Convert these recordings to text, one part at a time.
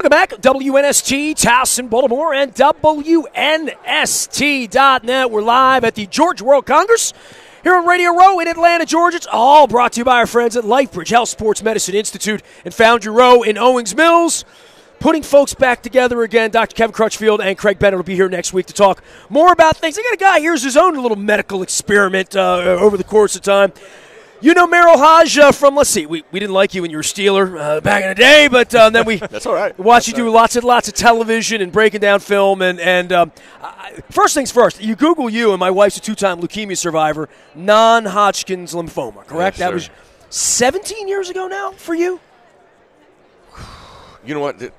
Welcome back. WNST, Towson, Baltimore, and WNST.net. We're live at the Georgia World Congress here on Radio Row in Atlanta, Georgia. It's all brought to you by our friends at LifeBridge Health Sports Medicine Institute and Foundry Row in Owings Mills. Putting folks back together again. Dr. Kevin Crutchfield and Craig Bennett will be here next week to talk more about things. I got a guy here's his own little medical experiment over the course of time. You know Merrill Hodge from, let's see, we didn't like you when you were a Steeler back in the day, but then we That's all right. watched you do lots of television and breaking down film. And first things first, you Google you, and my wife's a two-time leukemia survivor, non-Hodgkin's lymphoma, correct? Yes, that was 17 years ago now for you? You know what?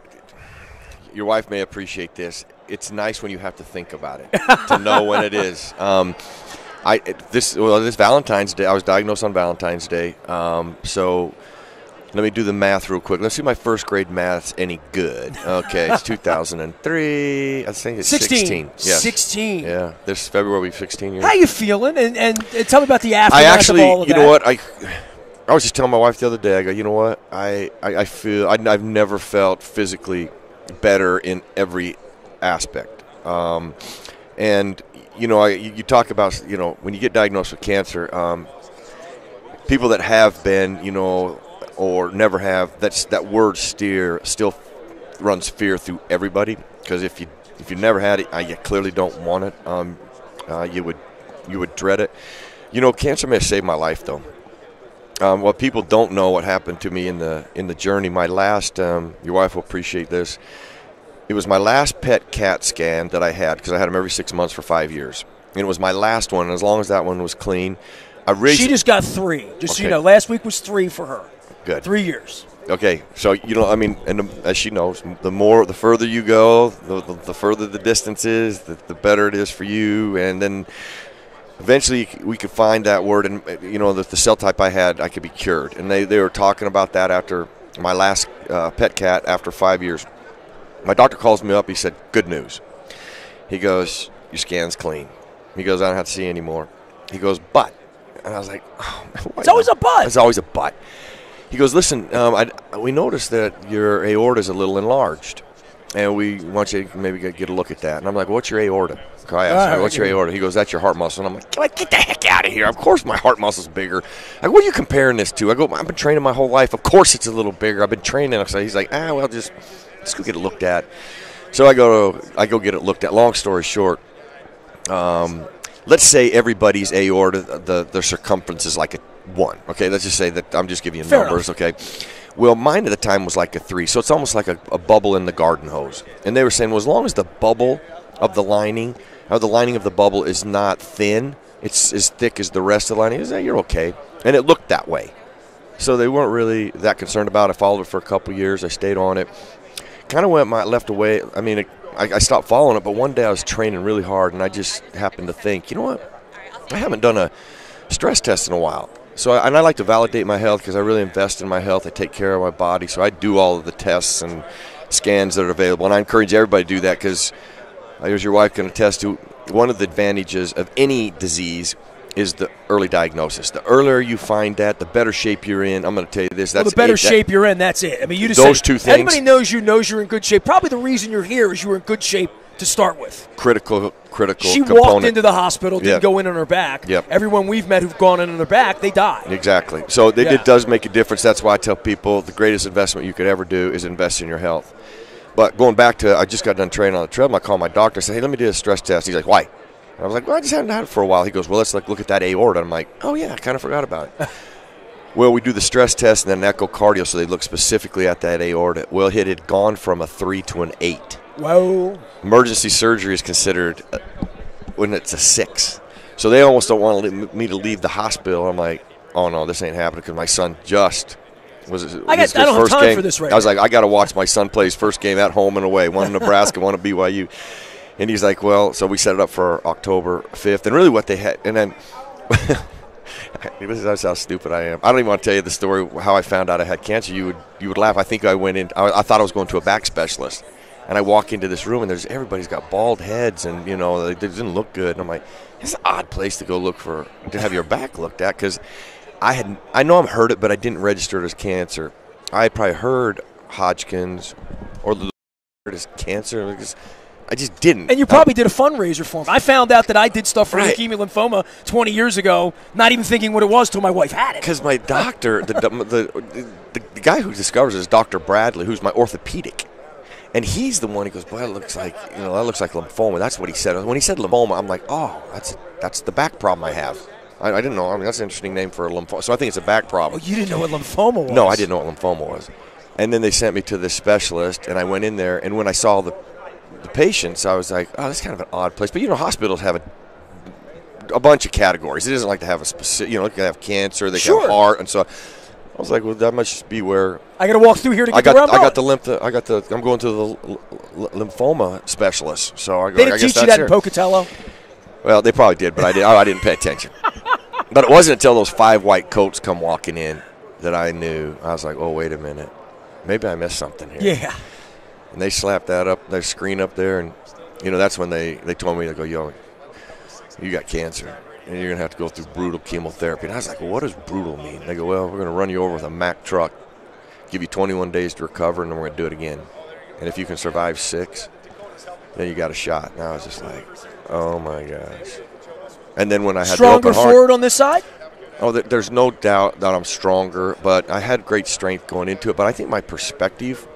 Your wife may appreciate this. It's nice when you have to think about it to know when it is. This Valentine's Day, I was diagnosed on Valentine's Day. So let me do the math real quick. Let's see if my first grade math's any good. Okay, it's 2003. I think it's 16. Yes. 16. Yeah, this February will be 16 years. How you feeling? And tell me about the aftermath I actually, of all of you that. know what? I was just telling my wife the other day, I go, you know what? I feel I've never felt physically better in every aspect. And you know, you talk about, you know, when you get diagnosed with cancer, people that have been, you know, or never have, that word still runs fear through everybody, because if you never had it, you clearly don't want it. You would dread it. You know, cancer may have saved my life, though. What people don't know, what happened to me in the journey, my last, your wife will appreciate this. It was my last PET CAT scan that I had, because I had them every 6 months for 5 years. And it was my last one, and as long as that one was clean, she just got 3. Just so you know, last week was 3 for her. Good. 3 years. Okay, so, you know, I mean, and as she knows, the further you go, the further the distance is, the better it is for you. And then eventually we could find that word, and, you know, the cell type I had, I could be cured. And they were talking about that after my last PET CAT after 5 years. My doctor calls me up. He said, good news. He goes, your scan's clean. He goes, I don't have to see you anymore. He goes, but. And I was like, oh, it's always a but. It's always a but. He goes, listen, we noticed that your aorta is a little enlarged, and we want you to maybe get a look at that. And I'm like, what's your aorta? I asked, what's your aorta? He goes, that's your heart muscle. And I'm like, get the heck out of here. Of course my heart muscle's bigger. I go, what are you comparing this to? I go, I've been training my whole life. Of course it's a little bigger. I've been training. So he's like, well, just let's go get it looked at. So I go get it looked at. Long story short, let's say everybody's aorta, the circumference is like a 1. Okay, let's just say that I'm just giving you numbers. Okay, well, mine at the time was like a 3, so it's almost like a bubble in the garden hose. And they were saying, well, as long as the bubble of the lining, the lining of the bubble is not thin, it's as thick as the rest of the lining, you're okay. And it looked that way, so they weren't really that concerned about it. I followed it for a couple years. I stayed on it. Kind of left away. I mean, I stopped following it, but one day I was training really hard, and I just happened to think, you know what? I haven't done a stress test in a while. So I like to validate my health, because I really invest in my health. I take care of my body, so I do all of the tests and scans that are available, and I encourage everybody to do that, because as your wife can attest to, one of the advantages of any disease is the early diagnosis. The earlier you find that, the better shape you're in. I'm going to tell you this. The better shape you're in, that's it. I mean, you just those two things. Everybody knows you're in good shape. Probably the reason you're here is you were in good shape to start with. Critical She component. walked into the hospital, didn't go in on her back. Yep. Everyone we've met who've gone in on their back, they die. Exactly. So it does make a difference. That's why I tell people the greatest investment you could ever do is invest in your health. But going back to, I just got done training on the treadmill. I called my doctor. I said, hey, let me do a stress test. He's like, why? I was like, well, I just hadn't had it for a while. He goes, well, let's look at that aorta. I'm like, oh, yeah, I kind of forgot about it. Well, we do the stress test and then an echocardio, so they look specifically at that aorta. Well, it had gone from a 3 to an 8. Whoa. Emergency surgery is considered when it's a 6. So they almost don't want me to leave the hospital. I'm like, oh, no, this ain't happening, because my son just was his I don't first have time game. For this right I was like, I got to watch my son play his first game at home and away, one in Nebraska, one at BYU. And he's like, well, so we set it up for October 5th. And really what they had, and then this is how stupid I am. I don't even want to tell you the story, how I found out I had cancer. You would laugh. I think I went in, I thought I was going to a back specialist. And I walk into this room, and everybody's got bald heads, and, you know, they didn't look good. And I'm like, it's an odd place to go to have your back looked at, because I know I'm heard it, but I didn't register it as cancer. I had probably heard Hodgkin's, or the is cancer. Because I just didn't. And you probably did a fundraiser for him. I found out that I did stuff for Right. leukemia lymphoma 20 years ago, not even thinking what it was till my wife had it. Because my doctor, the guy who discovers it is Dr. Bradley, who's my orthopedic. And he's the one who goes, boy, that looks like lymphoma. That's what he said. When he said lymphoma, I'm like, oh, that's the back problem I have. I didn't know. I mean, that's an interesting name for a lymphoma. So I think it's a back problem. Oh, you didn't know what lymphoma was? No, I didn't know what lymphoma was. And then they sent me to this specialist, and I went in there, and when I saw the patients, I was like, oh, that's kind of an odd place. But, hospitals have a bunch of categories. It isn't like to have a specific, they can have cancer, they can have heart. And so I was like, well, that must be where. I got to walk through here to get I'm going to the lymphoma specialist. So I go, they didn't teach you that in Pocatello? Well, they probably did, but I didn't pay attention. But it wasn't until those 5 white coats come walking in that I knew. I was like, oh, wait a minute. Maybe I missed something here. Yeah. And they slapped that up, their screen up there, and, that's when they told me, they go, yo, you got cancer, and you're going to have to go through brutal chemotherapy. And I was like, well, what does brutal mean? They go, well, we're going to run you over with a Mack truck, give you 21 days to recover, and then we're going to do it again. And if you can survive 6, then you got a shot. And I was just like, oh, my gosh. And then when I had the open heart. Stronger forward on this side? Oh, there's no doubt that I'm stronger, but I had great strength going into it. But I think my perspective,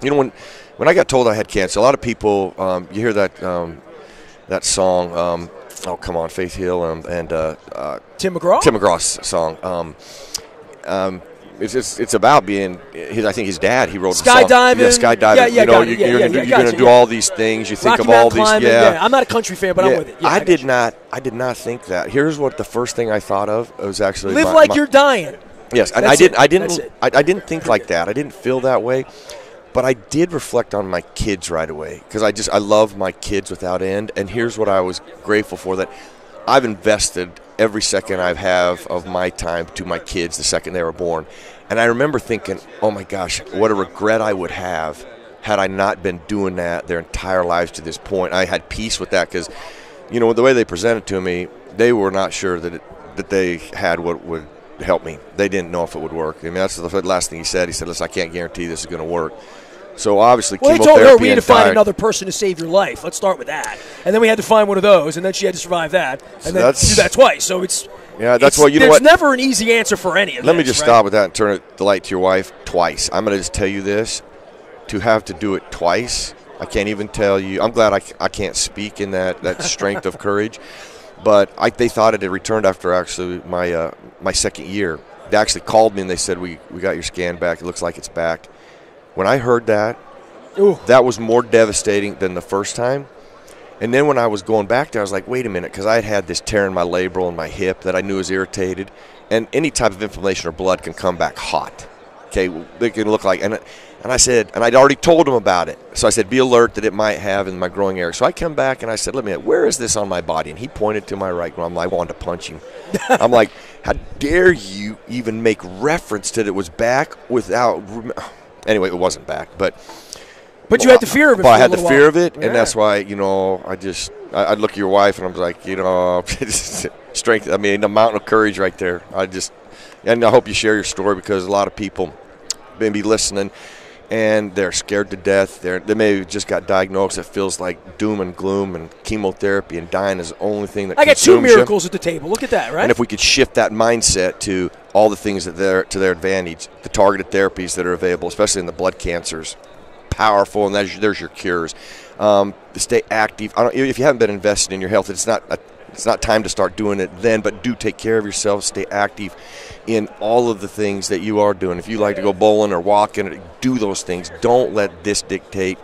when I got told I had cancer, a lot of people, you hear that song, oh, come on, Faith Hill and Tim McGraw? Tim McGraw's song. It's about being. I think his dad. He wrote skydiving. The song. Yeah, skydiving. Yeah, you're going to do all these things. You think Rocky of all climbing, these. Yeah, I'm not a country fan, but I'm with it. Yeah, I did not think that. Here's what the first thing I thought of. It was actually live like you're dying. Yes, and I didn't think like that. I didn't feel that way. But I did reflect on my kids right away because I love my kids without end. And here's what I was grateful for, that I've invested every second I have of my time to my kids the second they were born. And I remember thinking, oh, my gosh, what a regret I would have had I not been doing that their entire lives to this point. I had peace with that because, the way they presented to me, they were not sure that they had what would help me. They didn't know if it would work. I mean, that's the last thing he said. He said, listen, I can't guarantee this is going to work. So obviously, chemotherapy. Well, they told her we had to find another person to save your life. Let's start with that, and then we had to find one of those, and then she had to survive that, and then do that twice. So there's never an easy answer for any of this. Let me just stop with that and turn the light to your wife twice. I'm going to just tell you this: to have to do it twice, I can't even tell you. I'm glad I can't speak in that strength of courage, but they thought it had returned after actually my second year. They actually called me and they said we got your scan back. It looks like it's back. When I heard that, that was more devastating than the first time. And then when I was going back there, I was like, wait a minute, because I had this tear in my labral and my hip that I knew was irritated. And any type of inflammation or blood can come back hot. Okay, they can look like, and I said, and I'd already told them about it. So I said, be alert that it might have in my growing area. So I come back and I said, where is this on my body? And he pointed to my right groin. I wanted to punch him. I'm like, how dare you even make reference that it was back without. Anyway, it wasn't back, but you had the fear of it. But I had the fear of it, and that's why I look at your wife and I'm like, strength. I mean, the mountain of courage right there. And I hope you share your story because a lot of people may be listening and they're scared to death. They may have just got diagnosed. It feels like doom and gloom and chemotherapy and dying is the only thing that. I got 2 miracles at the table. Look at that, right? And if we could shift that mindset to all the things that they're to their advantage, the targeted therapies that are available, especially in the blood cancers, powerful, and there's your cures. Stay active. If you haven't been invested in your health, it's not time to start doing it then, but do take care of yourself. Stay active in all of the things that you are doing. If you like to go bowling or walking, do those things. Don't let this dictate.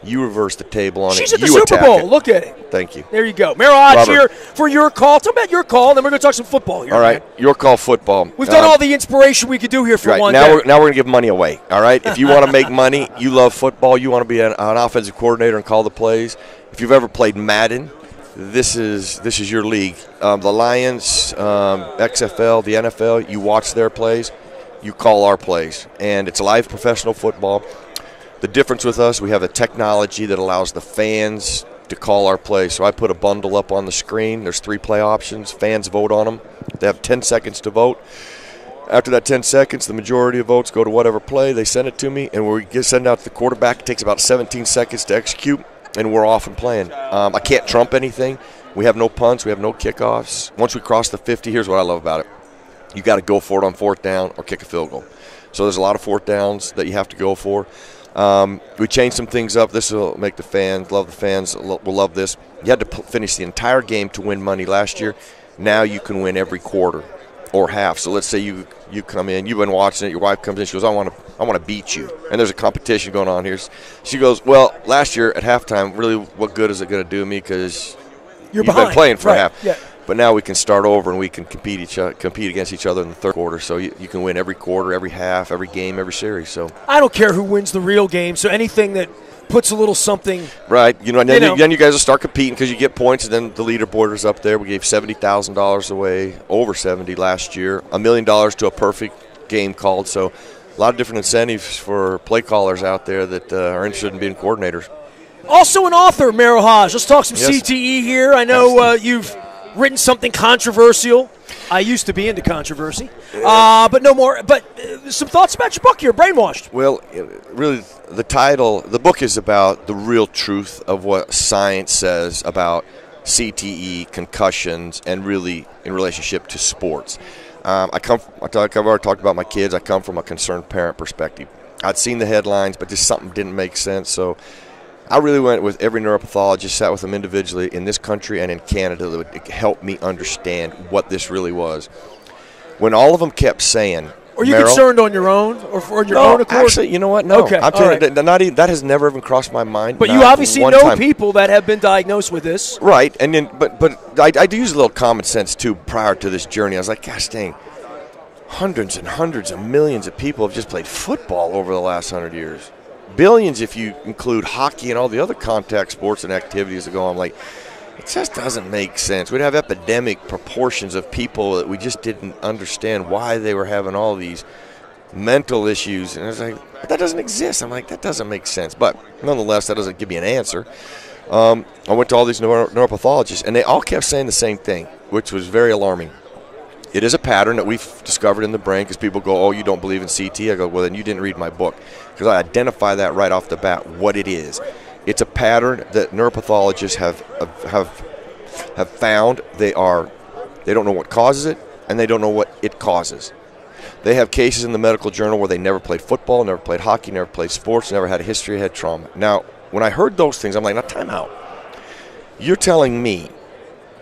You reverse the table on it. She's at the Super Bowl. Look at it. Thank you. There you go. Mayor Hodge here for Your Call. Talk about Your Call, and then we're going to talk some football here. All right. Man. Your Call football. We've done all the inspiration we could do here for one day. Now we're going to give money away. All right. If you want to make money, you love football, you want to be an offensive coordinator and call the plays. If you've ever played Madden, this is your league. The Lions, XFL, the NFL, you watch their plays, you call our plays. And it's live professional football. The difference with us, we have a technology that allows the fans to call our plays. So I put a bundle up on the screen. There's 3 play options. Fans vote on them. They have 10 seconds to vote. After that 10 seconds, the majority of votes go to whatever play. They send it to me, and we send out to the quarterback. It takes about 17 seconds to execute, and we're off and playing. I can't trump anything. We have no punts. We have no kickoffs. Once we cross the 50, here's what I love about it. You got to go for it on fourth down or kick a field goal. So there's a lot of fourth downs that you have to go for. We changed some things up. This will make the fans will love this. You had to finish the entire game to win money last year. Now you can win every quarter or half. So let's say you come in, you've been watching it, your wife comes in, she goes, I want to beat you. And there's a competition going on here. She goes, well, last year at halftime, really what good is it going to do me because you've been playing for half. Yeah. But now we can start over and we can compete against each other in the third quarter. So you can win every quarter, every half, every game, every series. So I don't care who wins the real game. So anything that puts a little something. Right. Then you guys will start competing because you get points, and then the leaderboard is up there. We gave $70,000 away, over 70 last year, $1 million to a perfect game called. So a lot of different incentives for play callers out there that are interested in being coordinators. Also an author, Merrill Hodge. Let's talk some CTE here. I know you've written something controversial. I used to be into controversy, but no more. But some thoughts about your book here, Brainwashed. Well, really, the book is about the real truth of what science says about CTE, concussions, and really in relationship to sports. I've already talked about my kids. I come from a concerned parent perspective. I'd seen the headlines, but just something didn't make sense, so I really went with every neuropathologist, sat with them individually in this country and in Canada that would help me understand what this really was. When all of them kept saying, "Are you concerned on your own or for your own accord?" Actually, you know what? No. Okay. I'm telling you, that has never even crossed my mind. But you obviously know people that have been diagnosed with this. Right. And then, but I do use a little common sense, too, prior to this journey. I was like, gosh dang, hundreds and hundreds of millions of people have just played football over the last 100 years. Billions if you include hockey and all the other contact sports and activities that go on. Like, it just doesn't make sense. We'd have epidemic proportions of people that we just didn't understand why they were having all these mental issues. And I was like, that doesn't exist. I'm like, that doesn't make sense. But nonetheless, that doesn't give me an answer. I went to all these neuropathologists, and they all kept saying the same thing, which was very alarming. It is a pattern that we've discovered in the brain because people go, oh, you don't believe in CT? I go, well, then you didn't read my book, because I identify that right off the bat, what it is. It's a pattern that neuropathologists have found. They don't know what causes it, and they don't know what it causes. They have cases in the medical journal where they never played football, never played hockey, never played sports, never had a history, had trauma. Now, when I heard those things, I'm like, now time out. You're telling me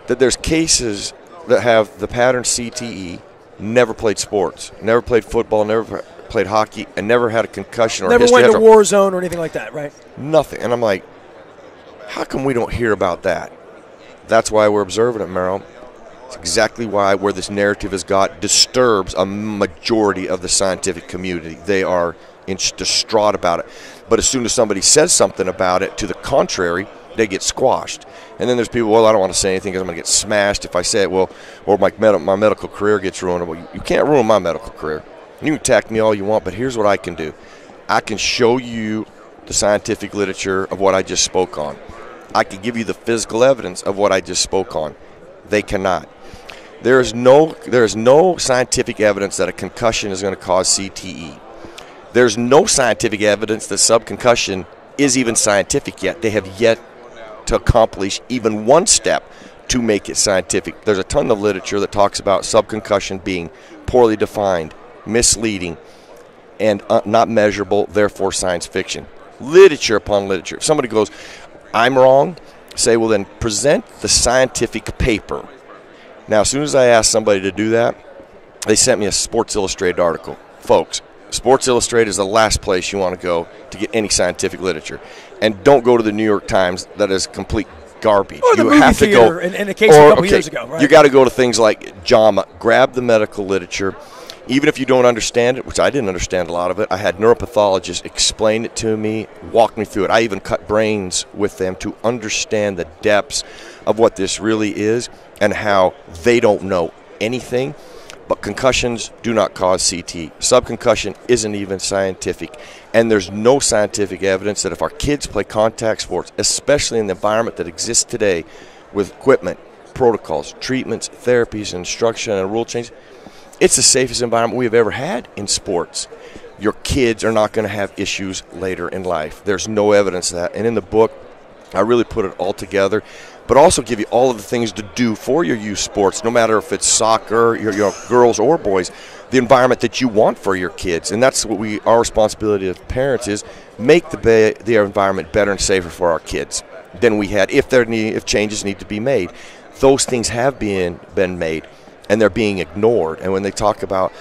that there's cases that have the pattern CTE, never played sports, never played football, never played hockey, and never had a concussion or never went to a war zone or anything like that, right? Nothing. And I'm like, how come we don't hear about that? That's why we're observing it, Merrill. It's exactly why where this narrative has got disturbs a majority of the scientific community. They are distraught about it. But as soon as somebody says something about it to the contrary, they get squashed. And then there's people, well, I don't want to say anything because I'm going to get smashed if I say it, well, or my medical career gets ruined. Well, you can't ruin my medical career. You can attack me all you want, but here's what I can do. I can show you the scientific literature of what I just spoke on. I can give you the physical evidence of what I just spoke on. They cannot. There is no scientific evidence that a concussion is going to cause CTE. There's no scientific evidence that subconcussion is even scientific yet. They have yet to accomplish even one step to make it scientific. There's a ton of literature that talks about subconcussion being poorly defined, misleading, and not measurable, therefore science fiction. Literature upon literature. If somebody goes, I'm wrong, say, well, then present the scientific paper. Now, as soon as I asked somebody to do that, they sent me a Sports Illustrated article. Folks, Sports Illustrated is the last place you want to go to get any scientific literature. And don't go to the New York Times. That is complete garbage. Or the movie theater in a case a couple years ago, right? You got to go to things like JAMA. Grab the medical literature. Even if you don't understand it, which I didn't understand a lot of it, I had neuropathologists explain it to me, walk me through it. I even cut brains with them to understand the depths of what this really is and how they don't know anything. But concussions do not cause CT. Subconcussion isn't even scientific. And there's no scientific evidence that if our kids play contact sports, especially in the environment that exists today with equipment, protocols, treatments, therapies, instruction, and rule change, It's the safest environment we've ever had in sports. Your kids are not going to have issues later in life. There's no evidence of that. And in the book, I really put it all together, but also give you all of the things to do for your youth sports, no matter if it's soccer, your girls or boys, the environment that you want for your kids. And that's what our responsibility as parents is, make the environment better and safer for our kids than we had if changes need to be made. Those things have been made, and they're being ignored. And when they talk about,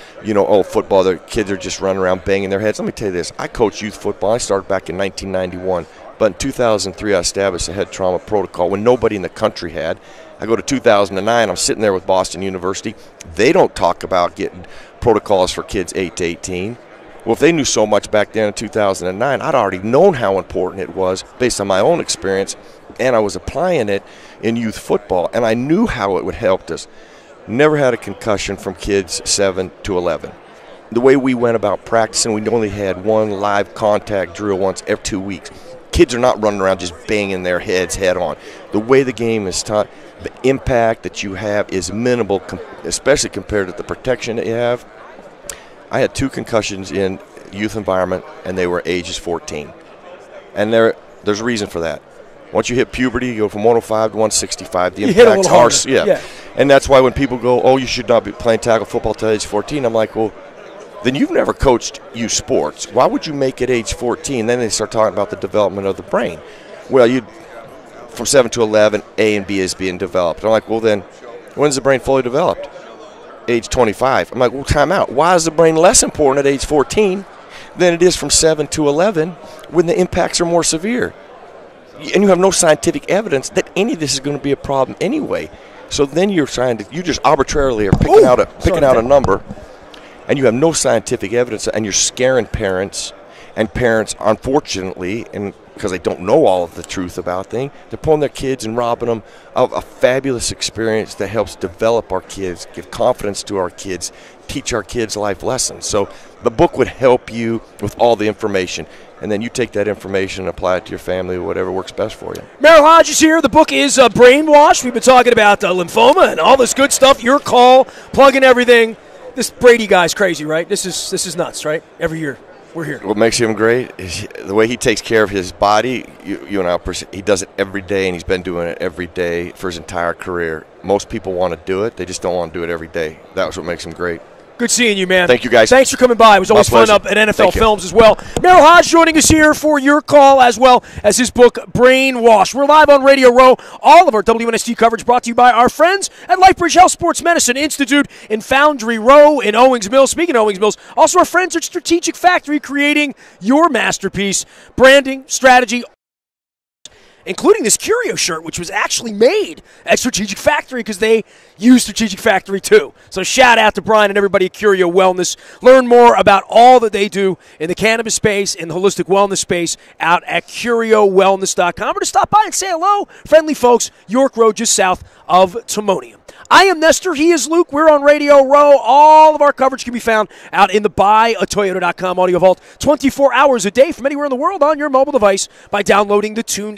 football, the kids are just running around banging their heads. Let me tell you this. I coached youth football. I started back in 1991. But in 2003, I established a head trauma protocol when nobody in the country had. I go to 2009. I'm sitting there with Boston University. They don't talk about getting protocols for kids 8 to 18. Well, if they knew so much back then in 2009, I'd already known how important it was based on my own experience, and I was applying it in youth football, and I knew how it would help us. Never had a concussion from kids 7 to 11. The way we went about practicing, we only had one live contact drill once every 2 weeks. Kids are not running around just banging their heads head on. The way the game is taught, the impact that you have is minimal, especially compared to the protection that you have. I had 2 concussions in youth environment, and they were ages 14. And there's a reason for that. Once you hit puberty, you go from 105 to 165. The impacts are, yeah. And that's why when people go, oh, you should not be playing tackle football till age 14, I'm like, well, then you've never coached youth sports. Why would you make it age 14? Then they start talking about the development of the brain. Well, from 7 to 11, A and B is being developed. I'm like, well, then when's the brain fully developed? Age 25. I'm like, well, time out. Why is the brain less important at age 14 than it is from 7 to 11 when the impacts are more severe? And you have no scientific evidence that any of this is going to be a problem anyway. So then you just arbitrarily are picking out a number, and you have no scientific evidence, and you're scaring parents. And parents, unfortunately, and because they don't know all of the truth about things, they're pulling their kids and robbing them of a fabulous experience that helps develop our kids, give confidence to our kids, teach our kids life lessons. So the book would help you with all the information. And then you take that information and apply it to your family, whatever works best for you. Merrill Hodges here. The book is Brainwash. We've been talking about lymphoma and all this good stuff. Your call, plugging everything. This Brady guy's crazy, right? This is nuts, right? Every year. We're here. What makes him great is the way he takes care of his body. You and I, he does it every day, and he's been doing it every day for his entire career. Most people want to do it. They just don't want to do it every day. That's what makes him great. Good seeing you, man. Thank you, guys. Thanks for coming by. It was always fun up at NFL Films as well. Merrill Hodge joining us here for your call as well as his book, Brainwash. We're live on Radio Row. All of our WNST coverage brought to you by our friends at Lifebridge Health Sports Medicine Institute in Foundry Row in Owings Mills. Speaking of Owings Mills, also our friends at Strategic Factory, creating your masterpiece. Branding, strategy, including this Curio shirt, which was actually made at Strategic Factory because they use Strategic Factory too. So shout out to Brian and everybody at Curio Wellness. Learn more about all that they do in the cannabis space and the holistic wellness space out at CurioWellness.com, or to stop by and say hello. Friendly folks, York Road, just south of Timonium. I am Nestor. He is Luke. We're on Radio Row. All of our coverage can be found out in the buyatoyota.com audio vault 24 hours a day from anywhere in the world on your mobile device by downloading the TuneIn